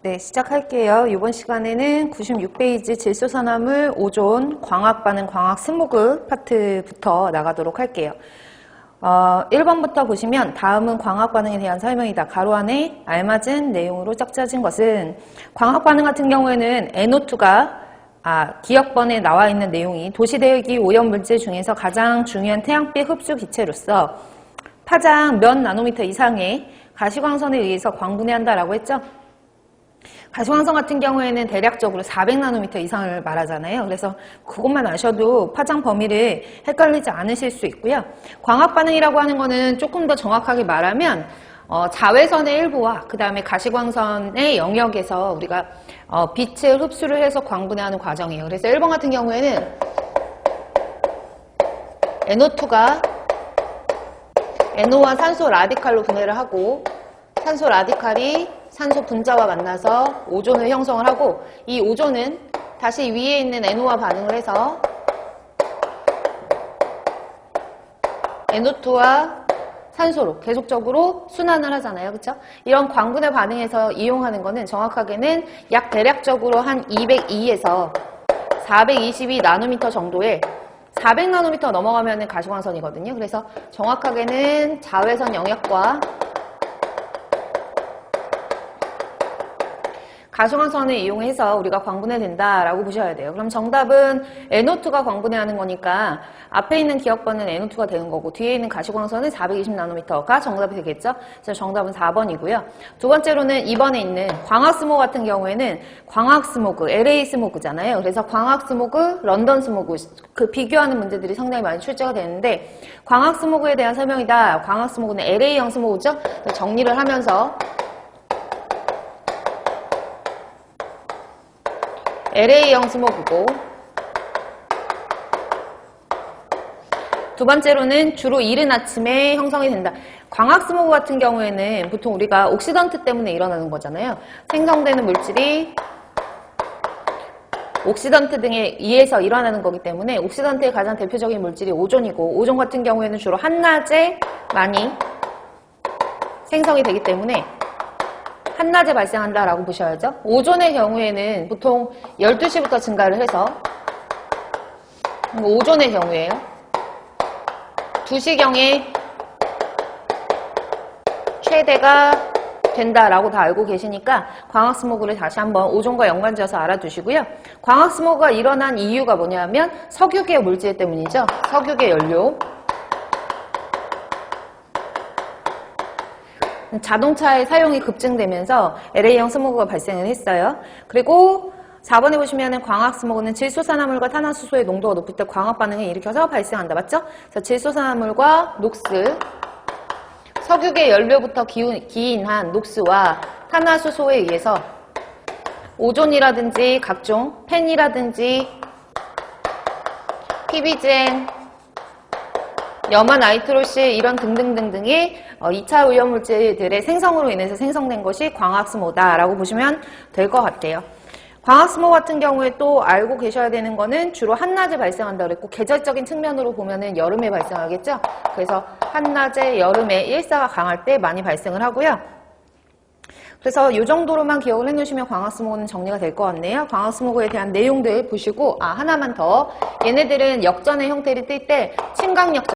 네, 시작할게요. 이번 시간에는 96페이지 질소산화물 오존 광학반응 광학스모그 파트부터 나가도록 할게요. 1번부터 보시면 다음은 광학반응에 대한 설명이다. 가로 안에 알맞은 내용으로 짝짜진 것은 광학반응 같은 경우에는 NO2가 기역번에 나와 있는 내용이 도시대기 오염물질 중에서 가장 중요한 태양빛 흡수 기체로서 파장 몇 나노미터 이상의 가시광선에 의해서 광분해한다라고 했죠. 가시광선 같은 경우에는 대략적으로 400나노미터 이상을 말하잖아요. 그래서 그것만 아셔도 파장 범위를 헷갈리지 않으실 수 있고요. 광학반응이라고 하는 거는 조금 더 정확하게 말하면 자외선의 일부와 그 다음에 가시광선의 영역에서 우리가 빛을 흡수를 해서 광분해하는 과정이에요. 그래서 1번 같은 경우에는 NO2가 NO와 산소 라디칼로 분해를 하고 산소 라디칼이 산소 분자와 만나서 오존을 형성을 하고 이 오존은 다시 위에 있는 NO와 반응을 해서 NO2와 산소로 계속적으로 순환을 하잖아요. 그렇죠? 이런 광분해 반응에서 이용하는 거는 정확하게는 약 대략적으로 한 202에서 422 나노미터 정도의 400나노미터 넘어가면 가시광선이거든요. 그래서 정확하게는 자외선 영역과 가시광선을 이용해서 우리가 광분해된다라고 보셔야 돼요. 그럼 정답은 NO2가 광분해하는 거니까 앞에 있는 기역번은 NO2가 되는 거고 뒤에 있는 가시광선은 420나노미터가 정답이 되겠죠. 그래서 정답은 4번이고요. 두 번째로는 2번에 있는 광학스모그 같은 경우에는 광학스모그, LA 스모그잖아요. 그래서 광학스모그, 런던 스모그 그 비교하는 문제들이 상당히 많이 출제가 되는데 광학스모그에 대한 설명이다. 광학스모그는 LA형 스모그죠. 정리를 하면서 LA형 스모그고 두 번째로는 주로 이른 아침에 형성이 된다. 광학 스모그 같은 경우에는 보통 우리가 옥시던트 때문에 일어나는 거잖아요. 생성되는 물질이 옥시던트 등에 의해서 일어나는 거기 때문에 옥시던트의 가장 대표적인 물질이 오존이고 오존 같은 경우에는 주로 한낮에 많이 생성이 되기 때문에 한낮에 발생한다라고 보셔야죠. 오존의 경우에는 보통 12시부터 증가를 해서 오존의 경우에요. 2시경에 최대가 된다라고 다 알고 계시니까 광학스모그를 다시 한번 오존과 연관지어서 알아두시고요. 광학스모그가 일어난 이유가 뭐냐면 석유계 물질 때문이죠. 석유계 연료. 자동차의 사용이 급증되면서 LA형 스모그가 발생을 했어요. 그리고 4번에 보시면 광학스모그는 질소산화물과 탄화수소의 농도가 높을 때 광학반응을 일으켜서 발생한다. 맞죠? 그래서 질소산화물과 녹스, 석유계 연료부터 기인한 녹스와 탄화수소에 의해서 오존이라든지 각종 펜이라든지 PB젠, 염화나이트로실 이런 등등등등의 2차 오염물질들의 생성으로 인해서 생성된 것이 광학스모그다라고 보시면 될 것 같아요. 광학스모그 같은 경우에 또 알고 계셔야 되는 거는 주로 한낮에 발생한다고 그랬고 계절적인 측면으로 보면은 여름에 발생하겠죠. 그래서 한낮에 여름에 일사가 강할 때 많이 발생을 하고요. 그래서 이 정도로만 기억을 해놓으시면 광학스모그는 정리가 될 것 같네요. 광학스모그에 대한 내용들 보시고 하나만 더 얘네들은 역전의 형태를 띌 때 침강역전